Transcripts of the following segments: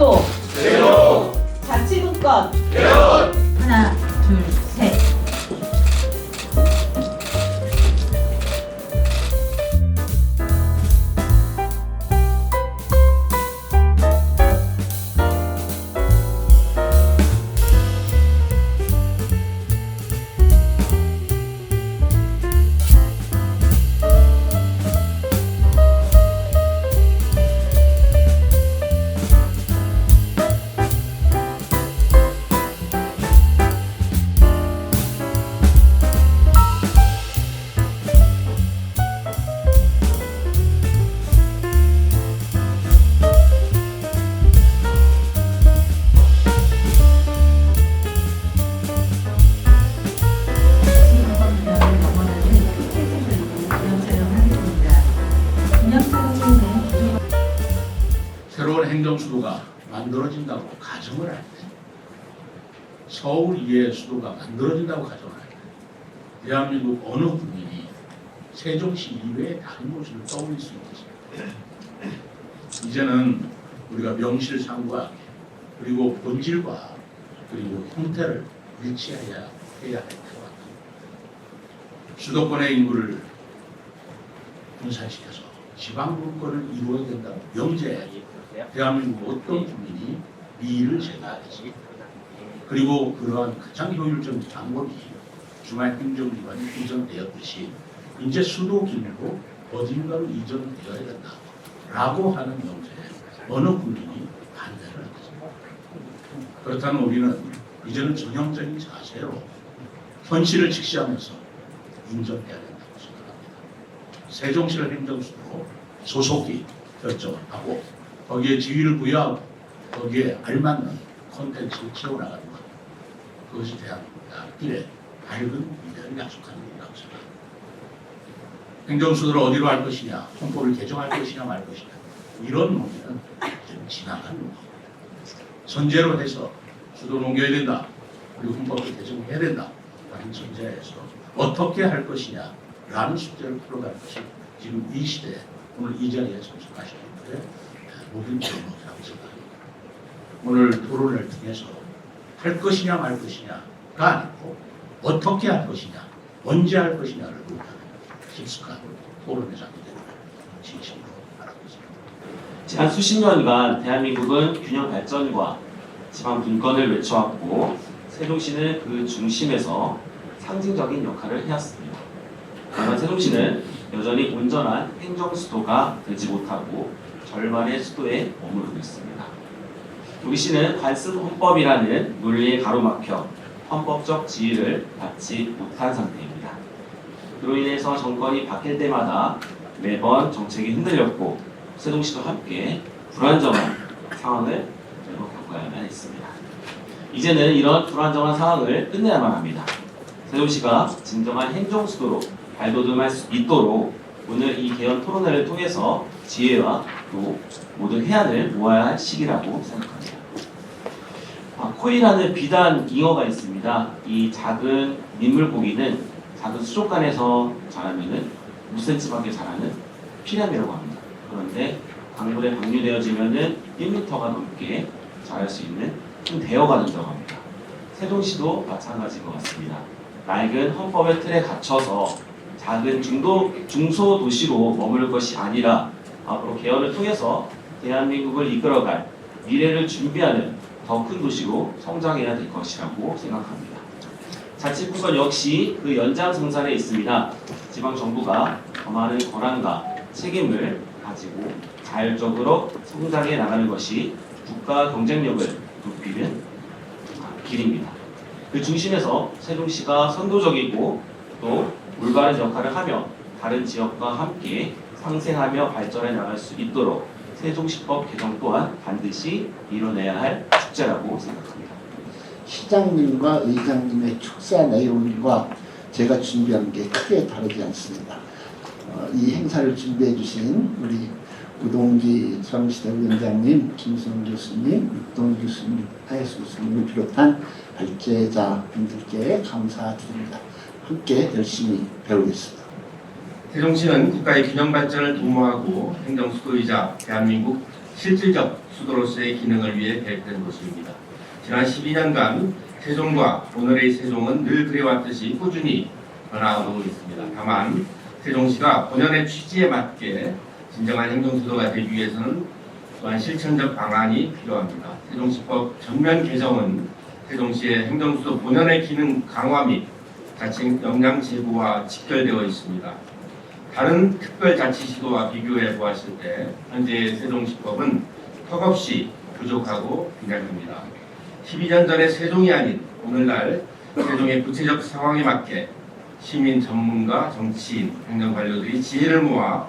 행정수도 새로 자치분권 개헌 하나 둘 셋. 새로운 행정수도가 만들어진다고 가정을 할 때, 서울 이외의 수도가 만들어진다고 가정을 할 때, 대한민국 어느 국민이 세종시 이외의 다른 곳을 떠올릴 수 있겠습니까? 이제는 우리가 명실상부하게 그리고 본질과 그리고 형태를 일치해야 해야 할 때가 왔다. 수도권의 인구를 분산시켜서 지방 분권을 이루어야 된다고 명제해야지. 대한민국 어떤 국민이 미의를 제거하겠지. 그리고 그러한 가장 효율적인 방법이 중앙 행정기관이 이전되었듯이 이제 수도 기능으로 어딘가로 이전되어야 된다라고 하는 명제에 어느 국민이 반대를 하겠습니까? 그렇다면 우리는 이제는 전형적인 자세로 현실을 직시하면서 인정해야 된다고 생각합니다. 세종시를 행정수도로 소속히 결정을 하고 거기에 지위를 부여하고 거기에 알맞는 콘텐츠를 채워나가는 것, 그것이 대한민국의 앞길에 밝은 미래를 약속하는 일이라고 생각합니다. 행정수도를 어디로 할 것이냐, 헌법을 개정할 것이냐 말 것이냐, 이런 논의는 좀 지나간 논의입니다. 선제로 해서 수도를 옮겨야 된다, 그리고 헌법을 개정해야 된다 라는 전제에서 어떻게 할 것이냐 라는 숙제를 풀어갈 것이 지금 이 시대에 오늘 이 자리에 참석하신 분들의 모든 기업이라고 생각합니다. 오늘 토론을 통해서 할 것이냐 말 것이냐가 아니고 어떻게 할 것이냐, 언제 할 것이냐를 묻는 깊숙한 토론의 장이 되는 진심으로 바라고 있습니다. 지난 수십 년간 대한민국은 균형 발전과 지방 분권을 외쳐왔고 세종시는 그 중심에서 상징적인 역할을 해왔습니다. 하지만 세종시는 여전히 온전한 행정수도가 되지 못하고 절반의 수도에 머무르고 있습니다. 우리 시는 관습 헌법이라는 논리에 가로막혀 헌법적 지위를 받지 못한 상태입니다. 그로 인해서 정권이 바뀔 때마다 매번 정책이 흔들렸고 세종시도 함께 불안정한 상황을 계속 겪어야만 했습니다. 이제는 이런 불안정한 상황을 끝내야만 합니다. 세종시가 진정한 행정수도로 발돋움할 수 있도록 오늘 이 개헌 토론회를 통해서 지혜와 또 모든 해안을 모아야 할 시기라고 생각합니다. 코이라는 비단 잉어가 있습니다. 이 작은 민물고기는 작은 수족관에서 자라면은 5cm밖에 자라는 피라미라고 합니다. 그런데 강물에 방류되어지면은 1m가 넘게 자랄 수 있는 큰 대어가 된다고 합니다. 세종시도 마찬가지인 것 같습니다. 낡은 헌법의 틀에 갇혀서 작은 중소도시로 머물 것이 아니라 앞으로 개헌을 통해서 대한민국을 이끌어갈 미래를 준비하는 더 큰 도시로 성장해야 될 것이라고 생각합니다. 자치분권 역시 그 연장선상에 있습니다. 지방정부가 더 많은 권한과 책임을 가지고 자율적으로 성장해 나가는 것이 국가 경쟁력을 높이는 길입니다. 그 중심에서 세종시가 선도적이고 또 올바른 역할을 하며 다른 지역과 함께 상생하며 발전해 나갈 수 있도록 세종시법 개정 또한 반드시 이뤄내야 할 숙제라고 생각합니다. 시장님과 의장님의 축사 내용과 제가 준비한 게 크게 다르지 않습니다. 이 행사를 준비해 주신 우리 우동기 서울시대 위원장님, 김수영 교수님, 육동 교수님, 하예수 교수님을 비롯한 발제자분들께 감사드립니다. 함께 열심히 배우겠습니다. 세종시는 국가의 균형 발전을 도모하고 행정수도이자 대한민국 실질적 수도로서의 기능을 위해 계획된 것입니다. 지난 12년간 세종과 오늘의 세종은 늘 그래왔듯이 꾸준히 변화하고 있습니다. 다만 세종시가 본연의 취지에 맞게 진정한 행정수도가 되기 위해서는 또한 실천적 방안이 필요합니다. 세종시법 전면 개정은 세종시의 행정수도 본연의 기능 강화 및 자치 역량 제고와 직결되어 있습니다. 다른 특별자치시도와 비교해 보았을 때 현재의 세종시법은 턱없이 부족하고 빈약합니다. 12년 전의 세종이 아닌 오늘날 세종의 구체적 상황에 맞게 시민, 전문가, 정치인, 행정관료들이 지혜를 모아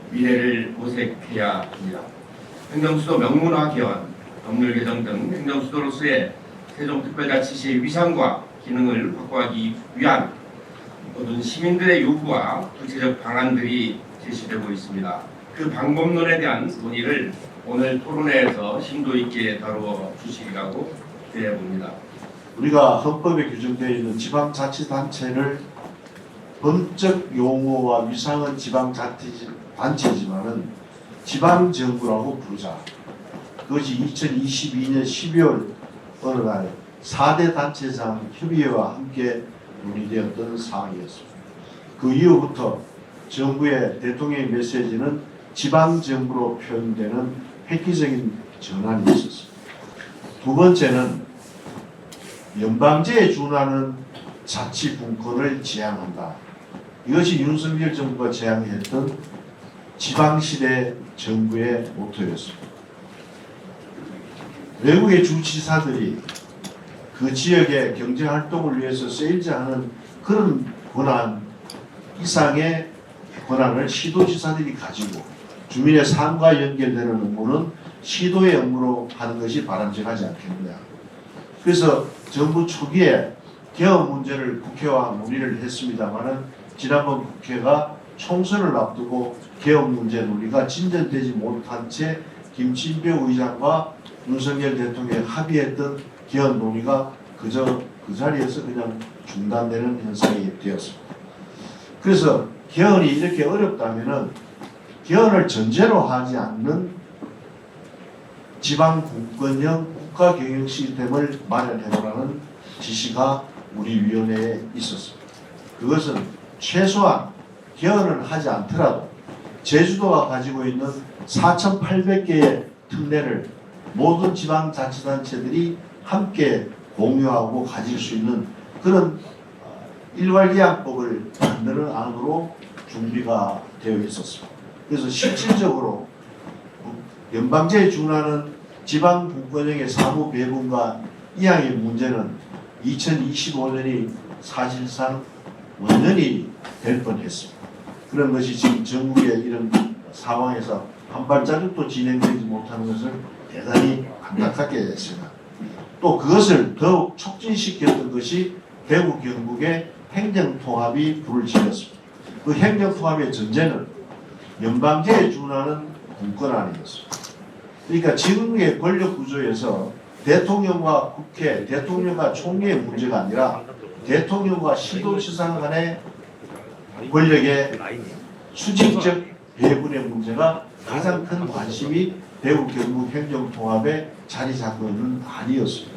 미래를 모색해야 합니다. 행정수도 명문화 개헌, 법률 개정 등 행정수도로서의 세종특별자치시의 위상과 기능을 확보하기 위한 모든 시민들의 요구와 구체적 방안들이 제시되고 있습니다. 그 방법론에 대한 논의를 오늘 토론회에서 심도 있게 다루어 주시리라고 기대해 봅니다. 우리가 헌법에 규정되어 있는 지방자치단체를 법적 용어와 위상은 지방자치단체지만은 지방정부라고 부르자. 그것이 2022년 12월 어느 날 4대 단체장 협의회와 함께 논의되었던 사항이었습니다. 그 이후부터 정부의 대통령의 메시지는 지방정부로 표현되는 획기적인 전환이 있었습니다. 두 번째는 연방제에 준하는 자치분권을 지향한다. 이것이 윤석열 정부가 제안했던 지방시대 정부의 모토였습니다. 외국의 주지사들이 그 지역의 경제활동을 위해서 쓰이지 않은 그런 권한 이상의 권한을 시도지사들이 가지고 주민의 삶과 연결되는 업무는 시도의 업무로 하는 것이 바람직하지 않겠느냐. 그래서 정부 초기에 개헌 문제를 국회와 논의를 했습니다마는 지난번 국회가 총선을 앞두고 개헌 문제 논의가 진전되지 못한 채 김진표 의장과 윤석열 대통령이 합의했던 개헌 논의가 그저 그 자리에서 그냥 중단되는 현상이 되었습니다. 그래서 개헌이 이렇게 어렵다면은 개헌을 전제로 하지 않는 지방분권형 국가경영 시스템을 마련해보라는 지시가 우리 위원회에 있었습니다. 그것은 최소한 개헌을 하지 않더라도 제주도가 가지고 있는 4,800개의 특례를 모든 지방자치단체들이 함께 공유하고 가질 수 있는 그런 일괄이양법을 만드는 안으로 준비가 되어 있었습니다. 그래서 실질적으로 연방제에 준하는 지방분권형의 사무 배분과 이양의 문제는 2025년이 사실상 원년이 될 뻔했습니다. 그런 것이 지금 전국의 이런 상황에서 한 발자국도 진행되지 못하는 것을 대단히 안타깝게 했습니다. 또 그것을 더욱 촉진시켰던 것이 대구 경북의 행정통합이 불을 지폈습니다. 그 행정통합의 전제는 연방제에 준하는 분권안이었습니다. 그러니까 지금의 권력구조에서 대통령과 국회, 대통령과 총리의 문제가 아니라 대통령과 시도지사 간의 권력의 수직적 배분의 문제가 가장 큰 관심이 대구 경북 행정통합에 자리 잡고 있는 안이었습니다.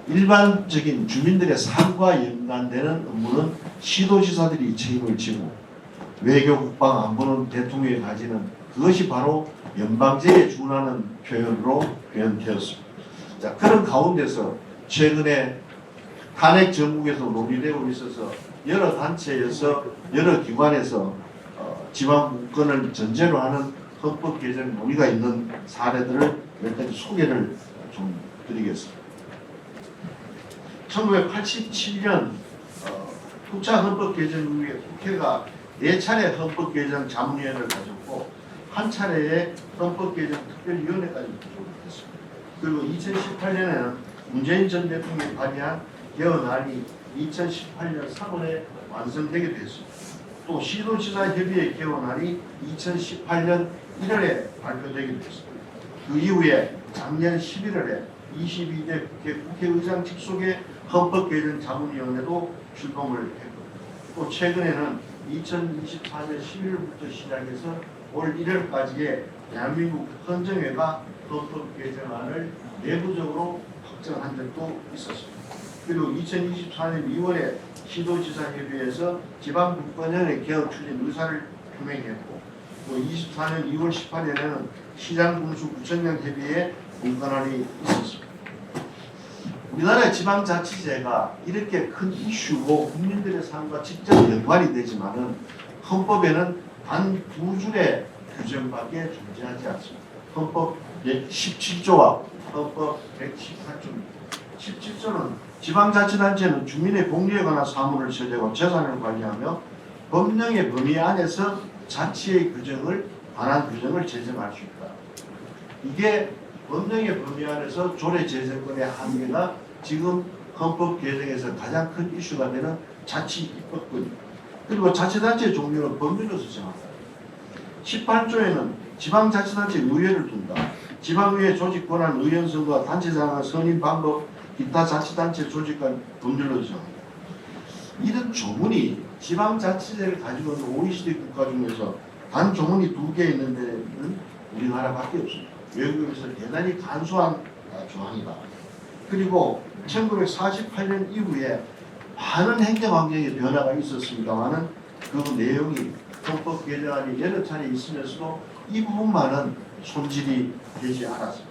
일반적인 주민들의 삶과 연관되는 업무는 시도지사들이 책임을 지고 외교, 국방, 안보는 대통령이 가지는 그것이 바로 연방제에 준하는 표현으로 표현되었습니다. 자, 그런 가운데서 최근에 탄핵 전국에서 논의되고 있어서 여러 단체에서 여러 기관에서 지방분권을 전제로 하는 헌법 개정 논의가 있는 사례들을 몇 가지 소개를 좀 드리겠습니다. 1987년 국차 헌법 개정 이후에 국회가 4차례 헌법 개정 자문위원회를 가졌고 한 차례의 헌법 개정 특별위원회까지 구성됐습니다. 그리고 2018년에는 문재인 전 대통령이 발의한 개헌안이 2018년 3월에 완성되게 됐습니다. 또 시도지사 협의회 개헌안이 2018년 1월에 발표되게 됐습니다. 그 이후에 작년 11월에 22대 국회의장 직속의 헌법개정 자문위원회도 출범을 했고 또 최근에는 2024년 11월부터 시작해서 올 1월까지의 대한민국 헌정회가 헌법 개정안을 내부적으로 확정한 적도 있었습니다. 그리고 2024년 2월에 시도지사협의회에서 지방분권형의 개혁 추진 의사를 표명했고, 또 24년 2월 18일에는 시장군수구청장 협의회 분권안이 있었습니다. 우리나라의 지방자치제가 이렇게 큰 이슈고 국민들의 삶과 직접 연관이 되지만은 헌법에는 단 두 줄의 규정밖에 존재하지 않습니다. 헌법 17조와 헌법 114조입니다. 17조는 지방자치단체는 주민의 복리에 관한 사무를 처리하고 재산을 관리하며 법령의 범위 안에서 자치의 관한 규정을 제정할 수 있다. 이게 법령의 범위 안에서 조례 제정권의 한계가 지금 헌법 개정에서 가장 큰 이슈가 되는 자치 입법권, 그리고 자치단체의 종류는 법률로서 정한다. 18조에는 지방자치단체 의회를 둔다. 지방의회 조직 권한 의원선과 단체장의 선임 방법, 기타 자치단체 조직관 법률로 정한다. 이런 조문이 지방자치제를 가지고 있는 OECD 국가 중에서 단 조문이 2개 있는 데는 우리나라밖에 없습니다. 외국에서 대단히 간소한 조항이다. 그리고 1948년 이후에 많은 행정환경의 변화가 있었습니다만은 그 내용이 헌법 개정안이 여러 차례 있으면서도 이 부분만은 손질이 되지 않았습니다.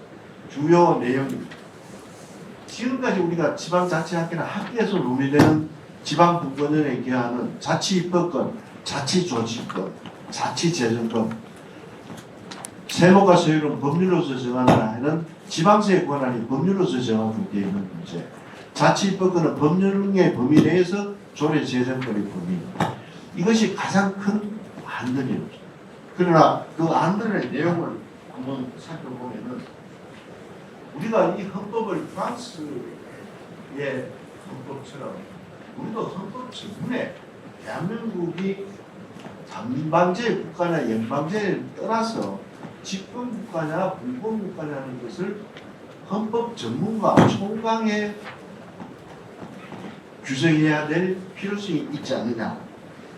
주요 내용입니다. 지금까지 우리가 지방자치학회나 학계에서 논의되는 지방분권형에 기하는 자치입법권, 자치조직권, 자치재정권, 세무과 세율은 법률로서 정하는 하에는 지방세의 권한이 법률로서 정하게 되어 있는 문제, 자치입법권은 법령의 범위 내에서 조례재정권의 범위입니다. 이것이 가장 큰 안들입니다. 그러나 그 안들의 내용을 한번 살펴보면은 우리가 이 헌법을 프랑스의 헌법처럼 우리도 헌법 전문에 대한민국이 단방제 국가냐 연방제를 떠나서 집권 국가냐 분권 국가냐는 것을 헌법 전문가 총강에 규정해야 될 필요성이 있지 않느냐.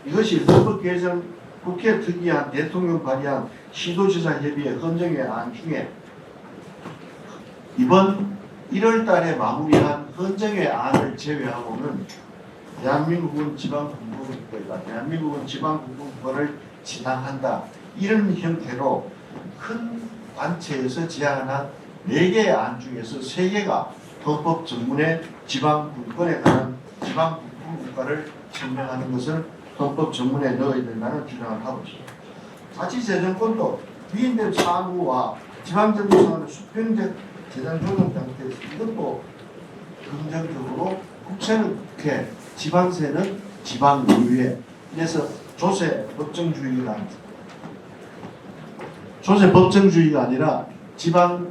이것이 헌법 개정 국회 특위한 대통령 발의한 시도지사 협의회 헌정회 안 중에 이번 1월 달에 마무리한 헌정회 안을 제외하고는 대한민국은 지방분권국가이다. 대한민국은 지방분권국가를 지향한다. 이런 형태로 큰 단체에서 제안한 4개의 안 중에서 3개가 헌법 전문의 지방분권에 관한 지방분권국가를 천명하는 것을 헌법 전문에 넣어야 된다는 주장을 하고 있습니다. 자치재정권도 위임된 사무와 지방정부상의 수평적 재정조정 상태에서 이것도 긍정적으로 국세는 국회, 지방세는 지방의회, 그래서 조세 법정주의가 아닙니다. 조세 법정주의가 아니라 지방에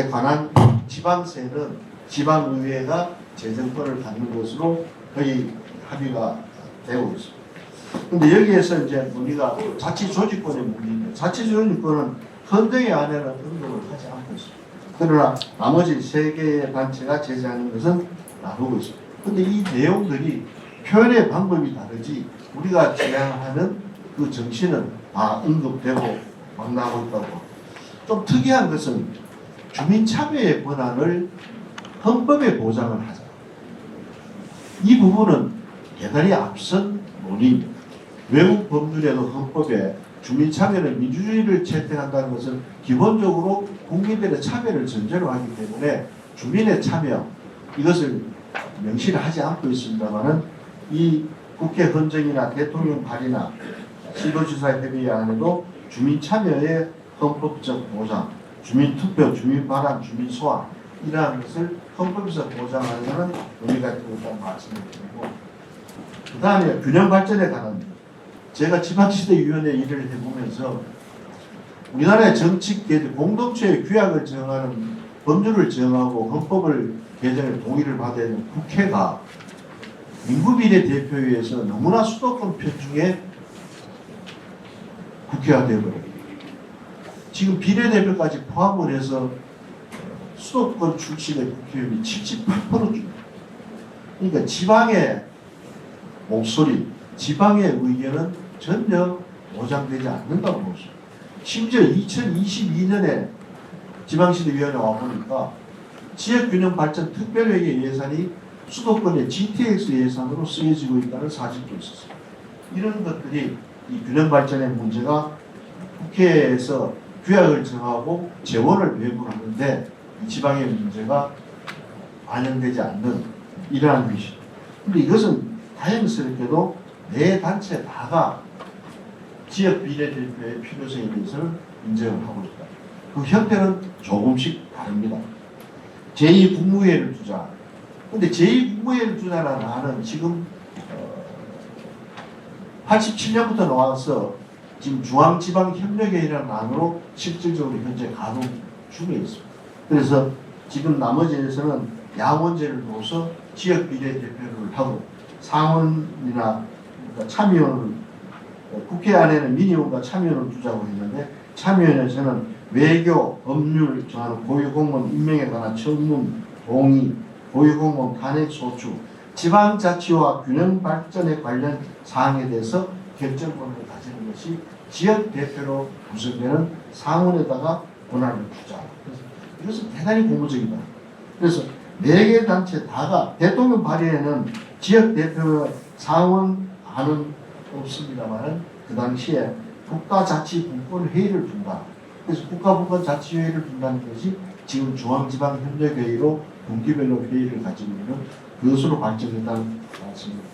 관한 지방세는 지방의회가 재정권을 갖는 것으로 거의 합의가 되고 있습니다. 그런데 여기에서 이제 우리가 자치조직권의 문제인데, 자치조직권은 헌정의 안에는 언급을 하지 않고 있습니다. 그러나 나머지 3개의 단체가 제시하는 것은 나누고 있습니다. 그런데 이 내용들이 표현의 방법이 다르지 우리가 지향하는 그 정신은 다 언급되고 만나고 있다고. 좀 특이한 것은 주민참여의 권한을 헌법에 보장을 하자. 이 부분은 대단히 앞선 논의입니다. 외국 법률에도 헌법에 주민참여는 민주주의를 채택한다는 것은 기본적으로 국민들의 참여를 전제로 하기 때문에 주민의 참여 이것을 명시를 하지 않고 있습니다만은 이 국회 헌정이나 대통령 발의나 시도지사 협의회 안에도 주민 참여의 헌법적 보장, 주민 투표, 주민 반환, 주민 소환 이러한 것을 헌법에서 보장하는 의미가 있다는 말씀을 드리고, 그 다음에 균형 발전에 관한 제가 지방시대위원회 일을 해보면서 우리나라의 정치 공동체의 규약을 정하는 법률을 정하고 헌법을 개정에 동의를 받아야 하는 국회가 민구비례대표회에서 너무나 수도권 편중에 국회가 되어버려요. 지금 비례대표까지 포함을 해서 수도권 출신의 국회의원이 78%입니다. 그러니까 지방의 목소리, 지방의 의견은 전혀 보장되지 않는다고 봅니다. 심지어 2022년에 지방시도위원회 와보니까 지역균형발전 특별회계 예산이 수도권의 GTX 예산으로 쓰여지고 있다는 사실도 있었어요. 이런 것들이 이 균형발전의 문제가 국회에서 규약을 정하고 재원을 배분하는데 이 지방의 문제가 반영되지 않는 이러한 것이죠. 근데 이것은 다행스럽게도 내 단체 다가 지역 비례대표의 필요성에 대해서는 인정을 하고 있다. 그 형태는 조금씩 다릅니다. 제2국무회의를 두자. 근데 제2국무회의를 두자라는 안은 지금 87년부터 나와서 지금 중앙지방협력회의라는 안으로 실질적으로 현재 가동 중에 있습니다. 그래서 지금 나머지에서는 양원제를 둬서 지역 비례대표를 하고 상원이나 그러니까 참여원을 국회 안에는 민의원과 참여원을 두자고 했는데 참여원에서는 외교, 법률 정하는 고위공무원 임명에 관한 청문, 동의, 고위공무원 탄핵 소추, 지방자치와 균형발전에 관련 사항에 대해서 결정권을 가지는 것이 지역대표로 구성되는 상원에다가 권한을 주자. 그래서 이것은 대단히 고무적이다. 그래서 4개 단체 다가 대통령 발의에는 지역대표 상원 안은 없습니다만 그 당시에 국가자치분권회의를 둔다. 그래서 국가분권자치회의를 둔다는 것이 지금 중앙지방협력회의로 분기별로 회의를 가지고 있는 그것으로 발전했다는 말씀입니다.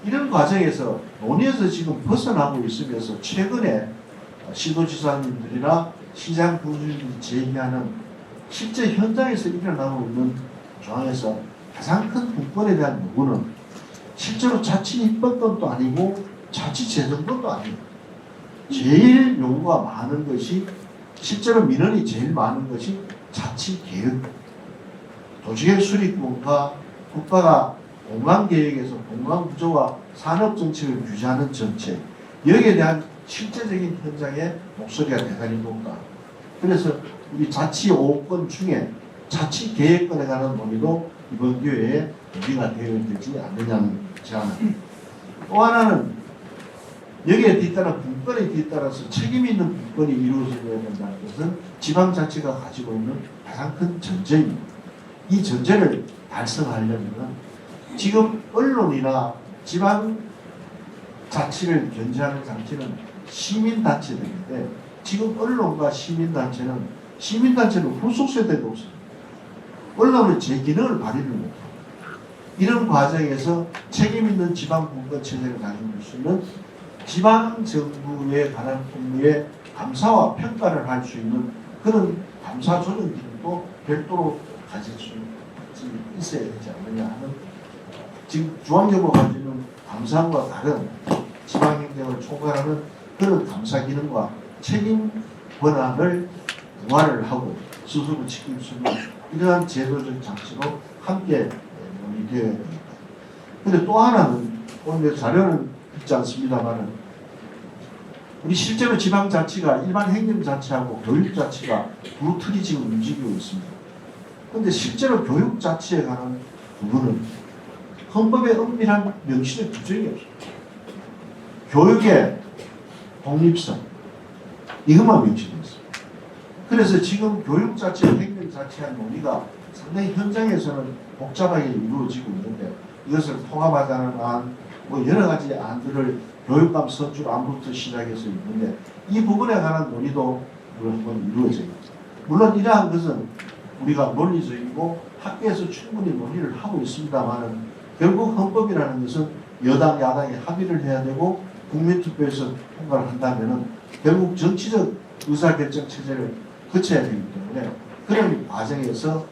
이런 과정에서 논의에서 지금 벗어나고 있으면서 최근에 시도지사님들이나 시장 교수님들이 제기하는 실제 현장에서 일어나고 있는 중앙에서 가장 큰 분권에 대한 요구는 실제로 자치 입법권도 아니고 자치 재정권도 아니고 제일 요구가 많은 것이 실제로 민원이 제일 많은 것이 자치 개혁, 도시계획 수립권과 국가가 공간계획에서 공간구조와 산업정책을 규제하는 정책, 여기에 대한 실제적인 현장의 목소리가 대단히 높다. 그래서 우리 자치 5권 중에 자치 계획권에 관한 논의도 이번 기회에 논의가 되어야 되지 않느냐는 제안을. 또 하나는 여기에 뒤따라 분권에 뒤따라서 책임 있는 분권이 이루어져야 된다는 것은 지방자치가 가지고 있는 가장 큰 전제입니다. 이 전제를 달성하려면 지금 언론이나 지방자치를 견제하는 장치는 시민단체들인데 지금 언론과 시민단체는 후속 세대도 없습니다. 언론은 제 기능을 발휘를 못합니다. 이런 과정에서 책임 있는 지방분권 체제를 가지고 수 있는 지방정부에 관한 업무에 감사와 평가를 할 수 있는 그런 감사조정 기능도 별도로 가질 수 있어야 되지 않느냐 하는 지금 중앙정부가 가지는 감사와 다른 지방행정을 총괄하는 그런 감사 기능과 책임 권한을 부활을 하고 스스로 지킬 수 있는 이러한 제도적 장치로 함께 논의되어야 됩니다. 그런데 또 하나는 오늘 자료는 있지 않습니다만 우리 실제로 지방자치가 일반 행정자치하고 교육자치가 두 틀이 지금 움직이고 있습니다. 그런데 실제로 교육자치에 관한 부분은 헌법에 엄밀한 명시된 규정이 없습니다. 교육의 독립성 이것만 명시되어 있습니다. 그래서 지금 교육자치와 행정자치한 논의가 상당히 현장에서는 복잡하게 이루어지고 있는데 이것을 통합하자는 안, 뭐 여러 가지 안들을 교육감 선출 안부터 시작해서 있는데 이 부분에 관한 논의도 한번 이루어져요. 물론 이러한 것은 우리가 논리적이고 학계에서 충분히 논의를 하고 있습니다만 결국 헌법이라는 것은 여당 야당이 합의를 해야 되고 국민투표에서 통과를 한다면 결국 정치적 의사결정 체제를 거쳐야 되기 때문에 그런 과정에서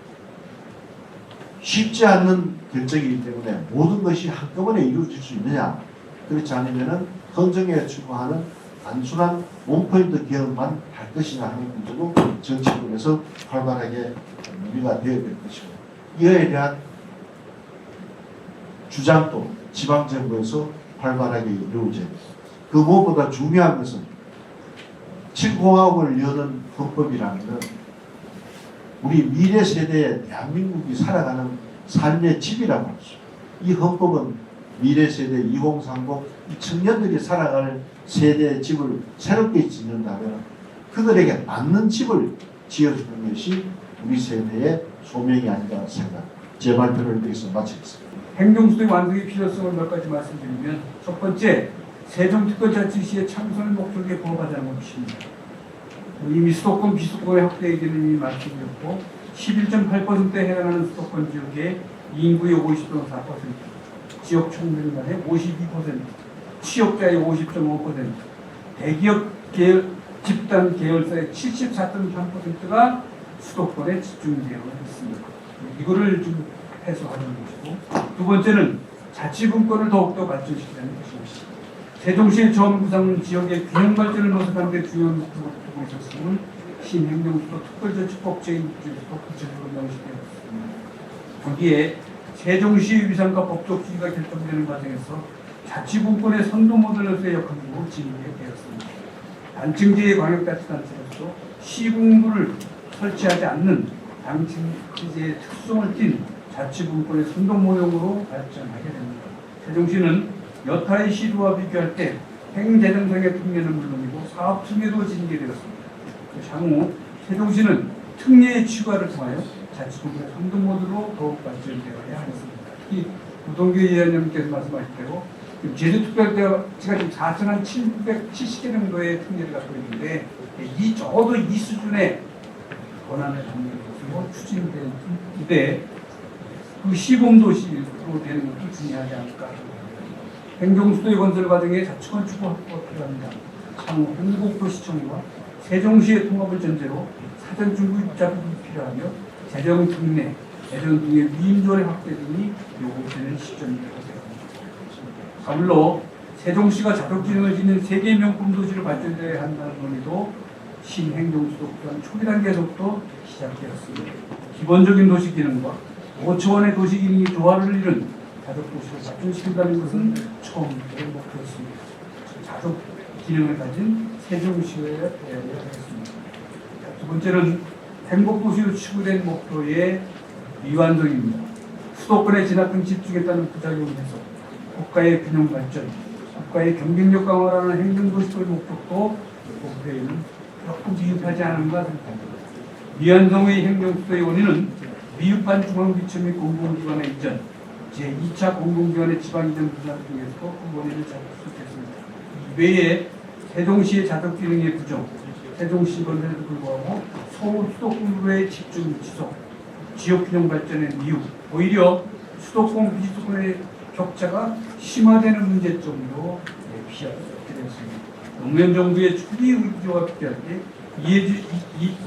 쉽지 않는 결정이기 때문에 모든 것이 한꺼번에 이루어질 수 있느냐, 그렇지 않으면 헌정에 추구하는 단순한 원포인트 개혁만 할 것이냐 하는 문제도 정치권에서 활발하게 논의가 되어야 될 것이고 이에 대한 주장도 지방정부에서 활발하게 이루어져야 됩니다. 그 무엇보다 중요한 것은 7공화국을 여는 헌법이라는 건 우리 미래 세대의 대한민국이 살아가는 삶의 집이라고 할 수 있습니다. 이 헌법은 미래 세대 2030 이 청년들이 살아갈 세대의 집을 새롭게 짓는다면 그들에게 맞는 집을 지어주는 것이 우리 세대의 소명이 아닌가 생각. 제 발표를 여기서 마치겠습니다. 행정수도의 완성의 필요성을 몇 가지 말씀드리면, 첫 번째, 세종특별자치시의 창설 목적에 부합하자는 것입니다. 이미 수도권, 비수도권의 확대 얘기는 이미 말씀드렸고, 11.8%에 해당하는 수도권 지역의 인구의 50.4%, 지역 총면간의 52%, 취업자의 50.5%, 대기업 계열, 집단 계열사의 74.3%가 수도권에 집중되어 있습니다. 이거를 좀 해소하는 것이고, 두 번째는 자치분권을 더욱더 발전시키자는 것입니다. 세종시의 저음구상 지역의 균형 발전을 모색하는 데 중요한 목표를 두고 있었음을 신행정수도 특별자치법 제1조에서 구체적으로 명시되었습니다. 거기에 세종시의 위상과 법적 지위가 결정되는 과정에서 자치분권의 선도 모델로서의 역할도 진행되었습니다. 단층제의 광역자치단체로서 시군구를 설치하지 않는 단층제의 특성을 띤 자치분권의 선도 모형으로 발전하게 됩니다. 세종시는 여타의 시도와 비교할 때 행재정상의 특례는 물론이고 사업 특례도 징계되었습니다. 향후 세종시는 특례의 추가를 통하여 자치분권의 선도 모델로 더욱 발전되어야 하겠습니다. 특히 우동규 의원님께서 말씀하신 대로 제주특별자치가 지금 4,770개 정도의 특례를 갖고 있는데 적어도 이 수준의 권한을 갖는 것으로 추진되는데 그 시범도시로 되는 것도 중요하지 않을까. 행정수도의 건설 과정에 자치건축 확보가 필요합니다. 향후 행복도시청과 세종시의 통합을 전제로 사전중구 입자금이 필요하며 재정특례, 재정 등의 위임조례 확대 등이 요구되는 시점이라고 생각합니다. 아울러 세종시가 자덕지능을 지닌 세계 명품 도시로 발전되어야 한다는 논의도 신행정수도 구간 초기 단계에서부터 시작되었습니다. 기본적인 도시 기능과 5초 원의 도시 기능이 조화를 이룬 자덕도시를 발전시킨다는 것은 처음부터 목표였습니다. 자덕 기능을 가진 세종시여야 되겠습니다. 두 번째는 행복도시로 추구된 목표의 미완성입니다. 수도권의 진압 등 집중했다는 부작용을 해서 국가의 균형 발전, 국가의 경쟁력 강화라는 행정도시의 목적도 목표에는 조금 미흡하지 않은가 생각합니다. 미완성의 행정수도의 원인은 미흡한 중앙지청 및 공공기관의 이전, 제2차 공공기관의 지방 이전 분산 등에서 그 원인을 잡을 수 있겠습니다. 이외에 세종시의 자덕 기능의 부족, 세종시 건설에도 불구하고 서울 수도권으로의 집중 지속, 지역 균형 발전의 미흡, 오히려 수도권 비수도권의 격차가 심화되는 문제점으로 피할 수 없게 되었습니다. 노무현 정부의 초기 의지와 비교할 때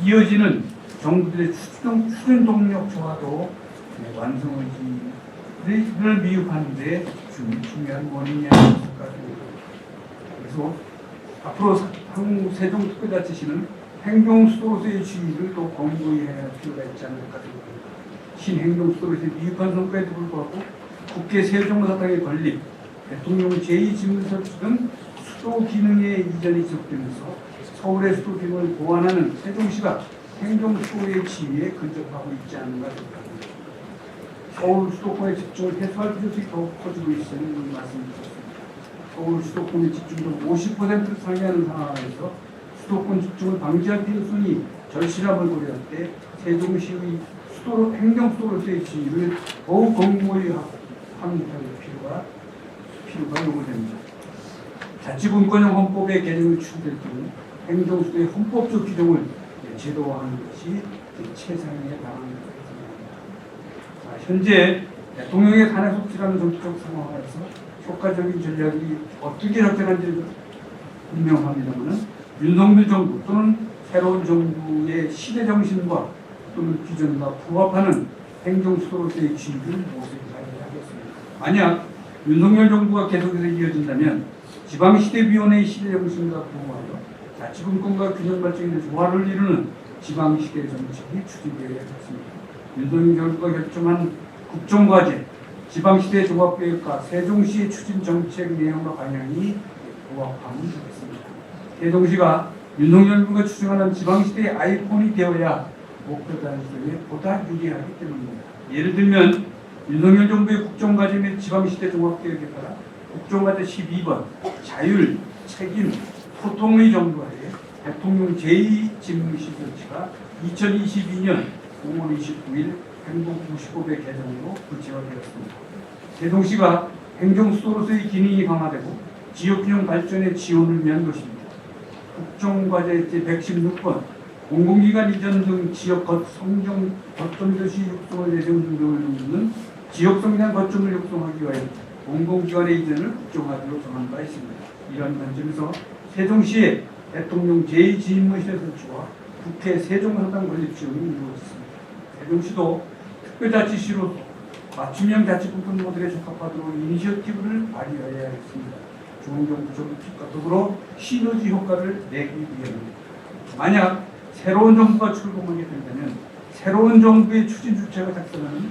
이어지는 정부들의 추진 동력 저하도 완성 의지를 미흡하는 데 중요한 원인이 아닐까 생각합니다. 그래서 앞으로 세종특별자치시는 행정수도로서의 지위를 또 공고히 해야 할 필요가 있지 않을까 생각합니다. 신행정수도로서의 미흡한 성과에도 불구하고 국회 세종사당의 건립, 대통령 제2집무설치 등 수도 기능의 이전이 지속되면서 서울의 수도 기능을 보완하는 세종시가 행정수도의 지위에 근접하고 있지 않은가 생각합니다. 서울 수도권의 집중을 해소할 필요성이 더욱 커지고 있다는 말씀드렸습니다. 서울 수도권의 집중도 50%를 상회하는 상황에서 수도권 집중을 방지할 필요성이 절실함을 고려할 때 세종시의 행정수도로서의 지위를 더욱 공고히 확립할 필요가 요구됩니다. 자치분권형 헌법의 개정을 추진될 경우 행정수도의 헌법적 규정을 제도화하는 것이 최상의 방안이라고 생각합니다. 현재 대통령의 탄핵속지라는 정치적 상황에서 효과적인 전략이 어떻게 적절한지 분명합니다만 윤석열 정부 또는 새로운 정부의 시대 정신과 또는 기존과 부합하는 행정수도로서의 지위를 모색해야 하겠습니다. 만약 윤석열 정부가 계속해서 이어진다면 지방시대위원회의 시대 정신과 부합하여 자치분권과 균형 발전의 조화를 이루는 지방시대 정책이 추진되어야 하겠습니다. 윤석열 정부가 결정한 국정과제, 지방시대 종합계획과 세종시의 추진 정책 내용과 방향이 부합하면 좋겠습니다. 세종시가 윤석열 정부가 추진하는 지방시대의 아이콘이 되어야 목표 달성에 보다 유리하기 때문입니다. 예를 들면 윤석열 정부의 국정과제 및 지방시대 종합계획에 따라 국정과제 12번 자율, 책임 소통의 정도에 대통령 제2집무실 조치가 2022년 5월 29일 행동 95배 개정으로 구체화되었습니다. 세종시가 행정수도로서의 기능이 강화되고 지역균형 발전의 지원을 위한 것입니다. 국정과제 제116번 공공기관 이전 등 지역 성장 거점도시 육성을 예정 등을 돕는 지역성장 거점을 육성하기 위하여 공공기관의 이전을 국정화되로 정한 바 있습니다. 이런 관점에서 세종시의 대통령 제2지휘무실의 설치와 국회 세종상당 건립 지원이 이루어졌습니다. 세종시도 특별자치시로서 맞춤형 자치분권 모델에 적합하도록 이니셔티브를 발휘해야 하겠습니다. 중앙정부 정책과 더불어 시너지 효과를 내기 위함입니다. 만약 새로운 정부가 출범하게 된다면 새로운 정부의 추진 주체가 작성하는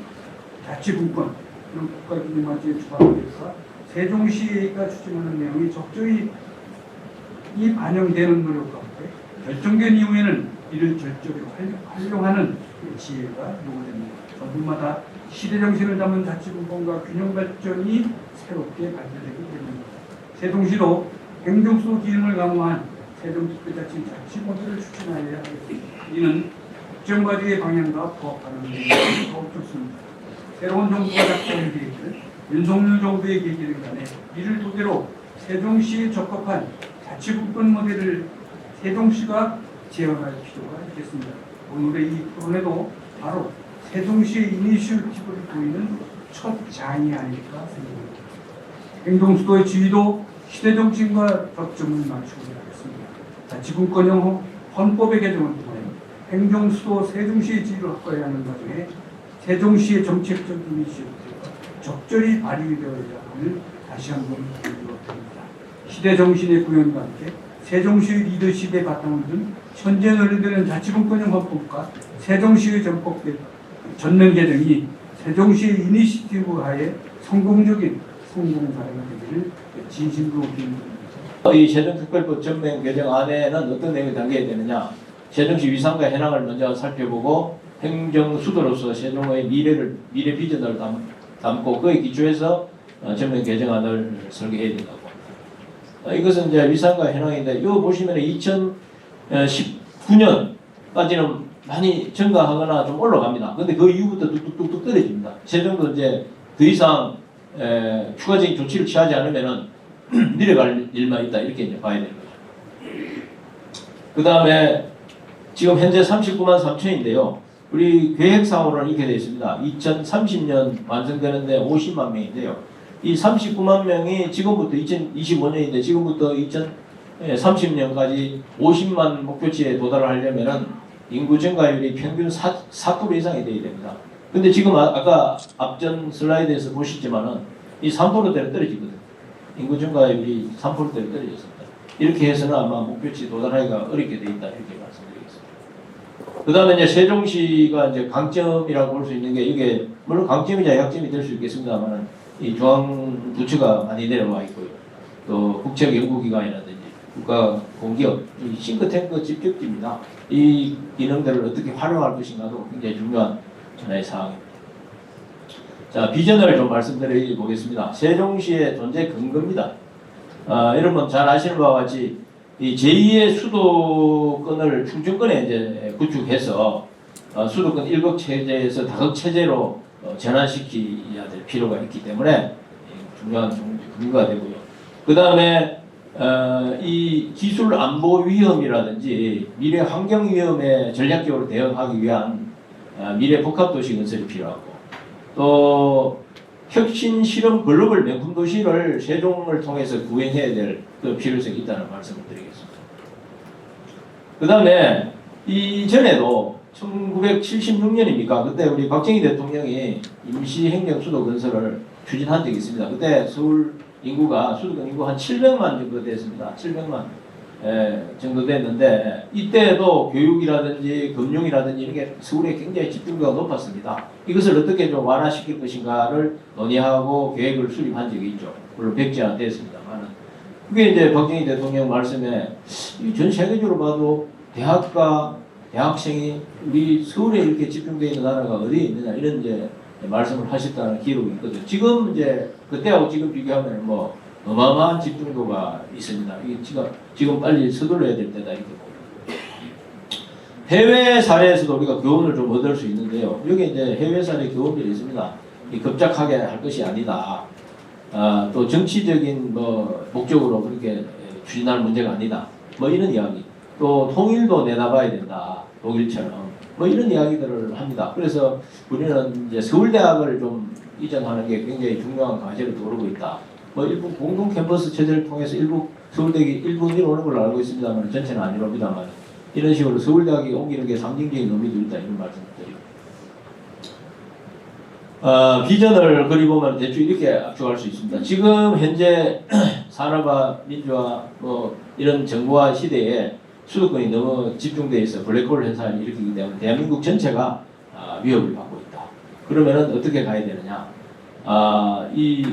자치분권 그런 국가기능화제의 주관에서 세종시가 추진하는 내용이 적절히 반영되는 노력 가운데 결정된 이후에는 이를 절적으로 활용하는 지혜가 요구됩니다. 정부마다 시대 정신을 담은 자치분권과 균형 발전이 새롭게 발전되기 때문입니다. 세종시도 행정수도 기능을 강화한 세종특별자치 자치 모델을 추진하여야 하겠습니다. 이는 국정과제의 방향과 부합하는 내용이 더욱 좋습니다. 새로운 정부가 작성한 계획을 윤석열 정부의 계획에 관해 이를 토대로 세종시에 적합한 자치분권 모델을 세종시가 제언할 필요가 있겠습니다. 오늘의 이 토론에도 바로 세종시의 이니셔티브를 보이는 첫 장이 아닐까 생각합니다. 행정수도의 지위도 시대정신과 접점을 맞추고 하겠습니다. 자치분권형 헌법의 개정을 통해 행정수도 세종시의 지위를 확보해야 하는 과정에 세종시의 정책적 이니셔티브가 적절히 발휘되어야 함을 다시 한번 강조합니다. 시대정신의 구현과 함께 세종시의 리더십에 바탕을 둔 현재 논의되는 자치분권형 헌법과 세종시의 전면 개정이 세종시의 이니셔티브 하에 성공적인 성공 사례가 되기를 진심으로 기원합니다. 이 세종특별법 전면 개정 안에는 어떤 내용이 담겨야 되느냐? 세종시 위상과 현황을 먼저 살펴보고 행정 수도로서 세종의 미래 비전을 담고 그에 기초해서 전면 개정안을 설계해야 된다고. 이것은 이제 위상과 현황인데 이거 보시면 2019년까지는 많이 증가하거나 좀 올라갑니다. 근데 그 이후부터 뚝뚝뚝뚝 떨어집니다. 세종도 이제 더 이상 추가적인 조치를 취하지 않으면은 내려갈 일만 있다 이렇게 이제 봐야 되는 거죠. 그 다음에 지금 현재 39만 3천인데요. 우리 계획상으로는 이렇게 되어 있습니다. 2030년 완성되는데 50만 명인데요. 이 39만 명이 지금부터 2025년인데 지금부터 2030년까지 50만 목표치에 도달을 하려면은 인구 증가율이 평균 4% 이상이 되어야 됩니다. 근데 지금 아까 앞전 슬라이드에서 보셨지만은 이 3%대로 떨어지거든요. 인구 증가율이 3%대로 떨어졌습니다. 이렇게 해서는 아마 목표치 도달하기가 어렵게 되어 있다 이렇게 말씀드리겠습니다. 그 다음에 이제 세종시가 이제 강점이라고 볼 수 있는 게 이게 물론 강점이자 약점이 될 수 있겠습니다만은 이 중앙 부처가 많이 내려와 있고요. 또 국책 연구기관이라든지 국가 공기업, 이 싱크탱크 집격지입니다. 이 기능들을 어떻게 활용할 것인가도 굉장히 중요한 하나의 사항입니다. 자, 비전을 좀 말씀드려 보겠습니다. 세종시의 존재 근거입니다. 여러분 잘 아시는 바와 같이 이 제2의 수도권을 충청권에 이제 구축해서 수도권 1국 체제에서 다극 체제로 전환시켜야 될 필요가 있기 때문에 중요한 근거가 되고요. 그 다음에 이 기술 안보 위험이라든지 미래 환경 위험에 전략적으로 대응하기 위한 미래 복합 도시 건설이 필요하고 또 혁신 실험 글로벌 명품 도시를 세종을 통해서 구현해야 될 그 필요성이 있다는 말씀을 드리겠습니다. 그 다음에 이전에도 1976년입니까? 그때 우리 박정희 대통령이 임시행정수도 건설을 추진한 적이 있습니다. 그때 서울 인구가 수도권 인구 한 700만 정도 됐습니다. 700만 정도 됐는데 이때도 교육이라든지 금융이라든지 이런 게 서울에 굉장히 집중도가 높았습니다. 이것을 어떻게 좀 완화시킬 것인가를 논의하고 계획을 수립한 적이 있죠. 물론 백지 안 됐습니다만은 그게 이제 박정희 대통령 말씀에 전 세계적으로 봐도 대학과 대학생이 우리 서울에 이렇게 집중되어 있는 나라가 어디에 있느냐 이런 이제 말씀을 하셨다는 기록이 있거든요. 지금 이제 그때하고 지금 비교하면 뭐 어마어마한 집중도가 있습니다. 이게 지금 빨리 서둘러야 될 때다 이렇게 봅니다. 해외 사례에서도 우리가 교훈을 좀 얻을 수 있는데요. 여기 이제 해외 사례 교훈들이 있습니다. 이 급작하게 할 것이 아니다. 또 정치적인 뭐 목적으로 그렇게 추진할 문제가 아니다. 뭐 이런 이야기. 또 통일도 내다봐야 된다. 독일처럼. 뭐 이런 이야기들을 합니다. 그래서 우리는 이제 서울대학을 좀 이전하는 게 굉장히 중요한 과제로 떠오르고 있다. 뭐 일부 공동 캠퍼스 체제를 통해서 일부 서울대학이 일부 이루어오는 걸로 알고 있습니다만 전체는 안 이루어집니다만 이런 식으로 서울대학이 옮기는 게 상징적인 의미도 있다 이런 말씀을 드리고 비전을 그리보면 대충 이렇게 압축할 수 있습니다. 지금 현재 산업화, 민주화 뭐 이런 정부화 시대에 수도권이 너무 집중되어 있어 블랙홀 현상을 일으키기 때문에 대한민국 전체가 위협을 받고 있다. 그러면은 어떻게 가야 되느냐? 이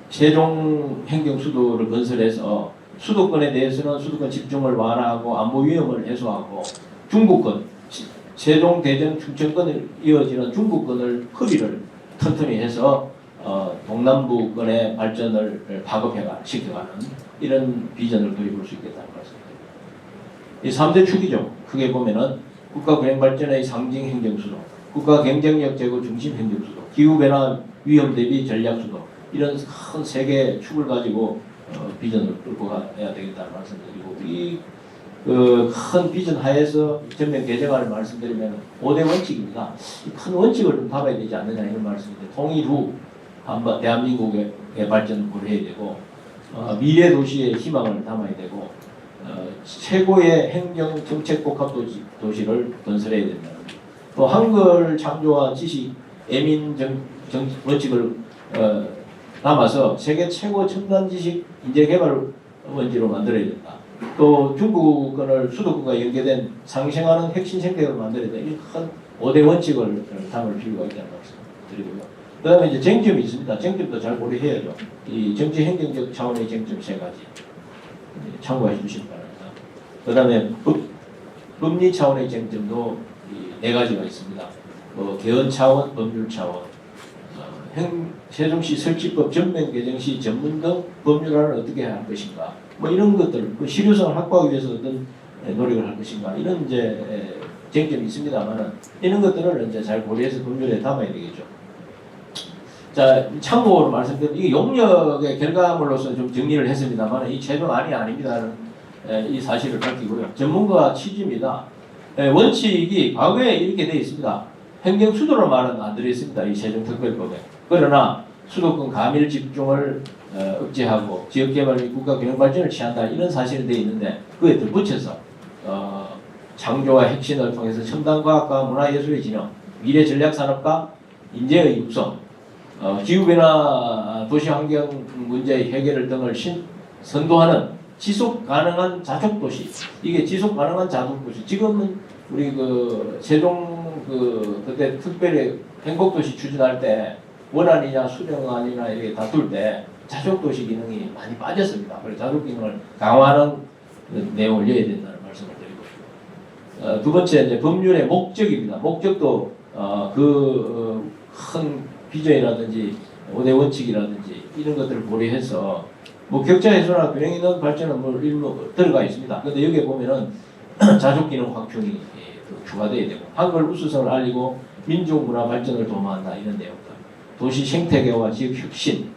세종 행정수도를 건설해서 수도권에 대해서는 수도권 집중을 완화하고 안보 위험을 해소하고 중부권, 세종, 대전, 충청권을 이어지는 중부권을 허리를 튼튼히 해서 동남부권의 발전을 시켜가는 이런 비전을 그려볼 수 있겠다는 말씀입니다. 이 3대 축이죠. 크게 보면은 국가 균형 발전의 상징 행정수도, 국가 경쟁력 제고 중심 행정수도, 기후변화 위험 대비 전략수도 이런 큰 세 개의 축을 가지고 비전을 끌고 가야 되겠다는 말씀드리고 이 큰 비전 하에서 전면 개정안을 말씀드리면 5대 원칙입니다. 이 큰 원칙을 좀 담아야 되지 않느냐 이런 말씀인데 통일 후 한번 대한민국의 발전을 고려해야 되고 미래 도시의 희망을 담아야 되고 최고의 행정 정책 복합 도시를 건설해야 된다. 또 한글 창조와 지식 애민 원칙을 담아서 세계 최고 첨단 지식 인재 개발 원지로 만들어야 된다. 또 중부권을 수도권과 연계된 상생하는 핵심 생태계로 만들어야 된다. 이 큰 5대 원칙을 담을 필요가 있다는 말씀 드리고요. 그 다음에 이제 쟁점이 있습니다. 쟁점도 잘 고려해야죠. 이 정치 행정적 차원의 쟁점 3가지 참고해 주시기 바랍니다. 그 다음에 법리 차원의 쟁점도 4가지가 있습니다. 개헌 차원, 법률 차원, 세종시 설치법 전면 개정 시 전문 등 법률화를 어떻게 할 것인가, 뭐 이런 것들, 실효성을 확보하기 위해서 어떤 노력을 할 것인가, 이런 이제 쟁점이 있습니다만은 이런 것들을 이제 잘 고려해서 법률에 담아야 되겠죠. 자, 참고로 말씀드리면 이게 용역의 결과물로서 좀 정리를 했습니다만 이 최종안이 아닙니다는 이 사실을 밝히고요. 전문가 취지입니다. 원칙이 과거에 이렇게 되어 있습니다. 행정 수도로 말은 안 들어있습니다. 이 세종특별법에. 그러나 수도권 가밀 집중을 억제하고 지역개발 및 국가균형발전을 취한다 이런 사실이 되어 있는데 그에 덧붙여서 창조와 혁신을 통해서 첨단과학과 문화예술의 진흥, 미래전략산업과 인재의 육성, 기후변화 도시환경 문제의 해결을 등을 선도하는 지속가능한 자족도시. 이게 지속가능한 자족도시. 지금은 우리 세종 그때 특별히 행복도시 추진할 때 원안이냐 수령안이나 이렇게 다툴 때 자족도시 기능이 많이 빠졌습니다. 그래서 자족 기능을 강화하는 내용을 넣어야 된다는 말씀을 드리고 싶습니다. 두 번째 이제 법률의 목적입니다. 목적도 큰 비전이라든지 5대 원칙이라든지 이런 것들을 고려해서 뭐 격차 해소나 균형 있는 발전은 뭐 일부 들어가 있습니다. 그런데 여기에 보면은 자족 기능 확충이 추가되어야 되고 한글 우수성을 알리고 민족 문화 발전을 도모한다 이런 내용들. 도시 생태계와 지역 혁신,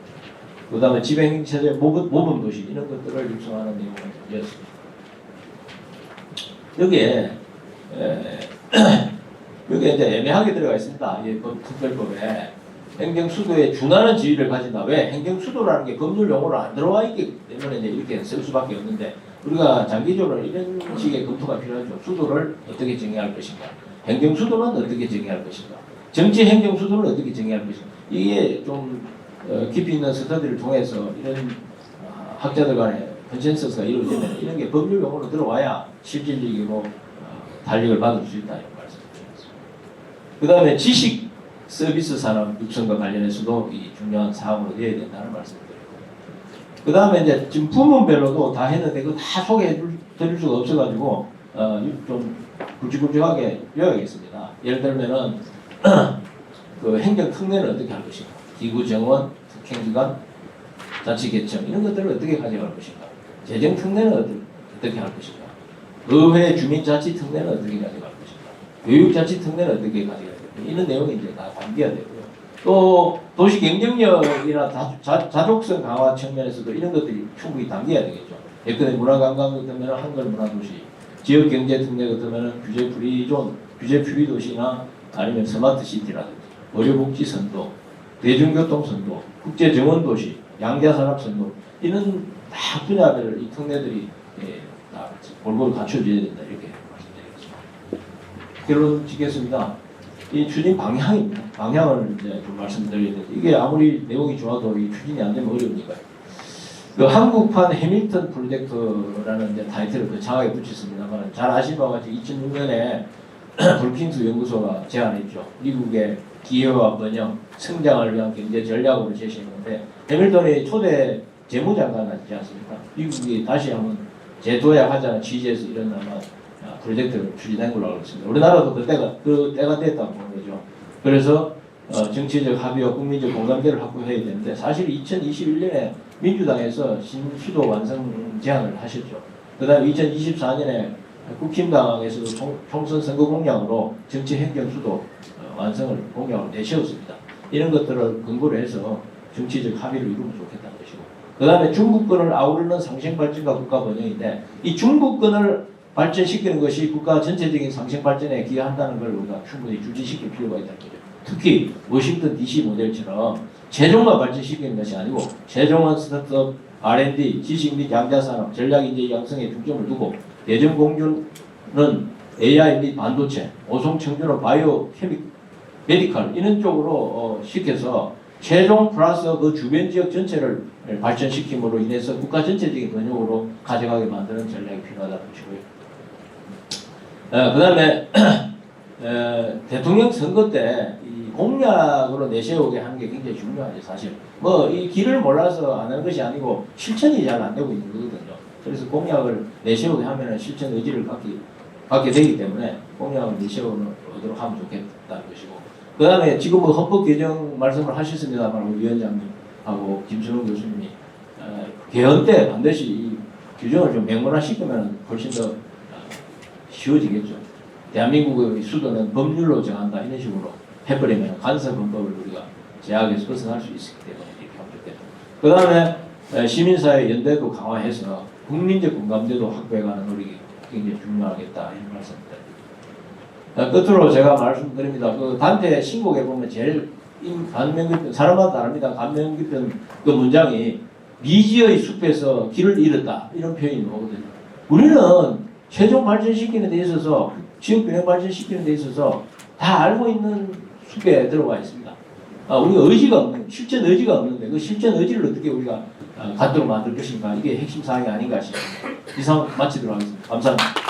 그 다음에 지방행체제 모범 도시 이런 것들을 육성하는 내용을 이었습니다. 여기에 이제 애매하게 들어가 있습니다. 이 특별법에 행정 수도에 준하는 지위를 가진다. 왜? 행정 수도라는 게 법률 용어로 안 들어와 있기 때문에 이제 이렇게 쓸 수밖에 없는데 우리가 장기적으로 이런 식의 검토가 필요하죠. 수도를 어떻게 정의할 것인가? 행정 수도는 어떻게 정의할 것인가? 정치 행정 수도는 어떻게 정의할 것인가? 이게 좀 깊이 있는 스터디를 통해서 이런 학자들 간의 컨센서스가 이루어지면 이런 게 법률 용어로 들어와야 실질적이고 달력을 받을 수 있다 이런 말씀드리겠습니다. 그 다음에 지식 서비스 산업 육성과 관련해서도 이 중요한 사항으로 되어야 된다는 말씀드리고 그 다음에 이제 지금 부문별로도 다 했는데 그거 다 소개해 드릴 수가 없어가지고 좀 굵직굵직하게 배워야겠습니다. 예를 들면은 그 행정 특례는 어떻게 할 것인가, 기구 정원, 특행기관, 자치 개청 이런 것들을 어떻게 가져갈 것인가? 재정 특례는 어떻게 할 것인가? 의회 주민자치 특례는 어떻게 가져갈 것인가? 교육자치 특례는 어떻게 가져갈 것인가? 이런 내용이 이제 다 담겨야 되고요. 또 도시 경쟁력이나 자족성 강화 측면에서도 이런 것들이 충분히 담겨야 되겠죠. 예컨대 문화관광 같으면 한글 문화도시, 지역 경제 특례 같으면 규제 프리존, 규제 프리 도시나 아니면 스마트 시티라든지 의료복지 선도, 대중교통 선도, 국제 정원 도시, 양자 산업 선도 이런 다 분야들 이 특례들이 다 골고루 갖춰져야 된다 이렇게 말씀드리겠습니다. 결론 짓겠습니다. 이 추진 방향입니다. 방향을 이제 좀 말씀드려야 되는데 이게 아무리 내용이 좋아도 이 추진이 안 되면 어려우니까요. 그 한국판 해밀턴 프로젝트라는 이제 타이틀을 거창하게 붙였습니다만 잘 아시는 바와 같이 2006년에 브루킹스 연구소가 제안했죠. 미국의 기회와 번영, 성장을 위한 경제 전략으로 제시했는데 해밀턴이 초대 재무장관이지 않습니까? 미국이 다시 한번 재도약하자는 취지에서 이런 아마 프로젝트를 추진한 걸로 알고 있습니다. 우리나라도 그 때가 됐다고 보는 거죠. 그래서 정치적 합의와 국민적 공감대를 확보해야 되는데 사실 2021년에 민주당에서 신수도 완성 제안을 하셨죠. 그 다음에 2024년에 국힘당에서도 총선 선거 공약으로 정치 행정 수도 완성을 공약을 내세웠습니다. 이런 것들을 근거로 해서 정치적 합의를 이루면 좋겠다는 것이고 그 다음에 중부권을 아우르는 상생발전과 국가번영인데 이 중부권을 발전시키는 것이 국가 전체적인 상생발전에 기여한다는 걸 우리가 충분히 주지시킬 필요가 있다는 거죠. 특히 워싱턴 DC 모델처럼 세종만 발전시키는 것이 아니고 세종은 스타트업, R&D, 지식 및 양자산업, 전략인재 양성에 중점을 두고 대전공주는 AI 및 반도체, 오송청주는 바이오, 메디컬 이런 쪽으로 시켜서 세종 플러스 그 주변 지역 전체를 발전시킴으로 인해서 국가 전체적인 번영으로 가져가게 만드는 전략이 필요하다는 것이고요. 그 다음에 대통령 선거 때 이 공약으로 내세우게 하는 게 굉장히 중요하죠. 사실 뭐 이 길을 몰라서 안 하는 것이 아니고 실천이 잘 안 되고 있는 거거든요. 그래서 공약을 내세우게 하면 실천 의지를 갖게 되기 때문에 공약을 내세우도록 하면 좋겠다는 것이고 그 다음에 지금 뭐 헌법 개정 말씀을 하셨습니다만 우리 위원장님하고 김순호 교수님이 개헌 때 반드시 이 규정을 좀 명문화시키면 훨씬 더 쉬워지겠죠. 대한민국의 수도는 법률로 정한다 이런 식으로 해버리면 간섭헌법을 우리가 제약에서 벗어날 수 있기 때문에 이렇게 하면 좋겠죠. 그 다음에 시민사회 연대도 강화해서 국민적 공감대도 확보해가는 노력이 굉장히 중요하겠다 이런 말씀드립니다. 끝으로 제가 말씀드립니다. 그 단태 신곡에 보면 제일 감명 깊은 사람마다 다릅니다. 감명 깊은 그 문장이 미지의 숲에서 길을 잃었다 이런 표현이 나오거든요. 우리는 세종 발전시키는 데 있어서 지역 균형 발전시키는 데 있어서 다 알고 있는 숲에 들어가 있습니다. 우리가 의지가 없는 실천 의지가 없는데 그 실천 의지를 어떻게 우리가 갖도록 만들 것인가 이게 핵심 사항이 아닌가 싶습니다. 이상 마치도록 하겠습니다. 감사합니다.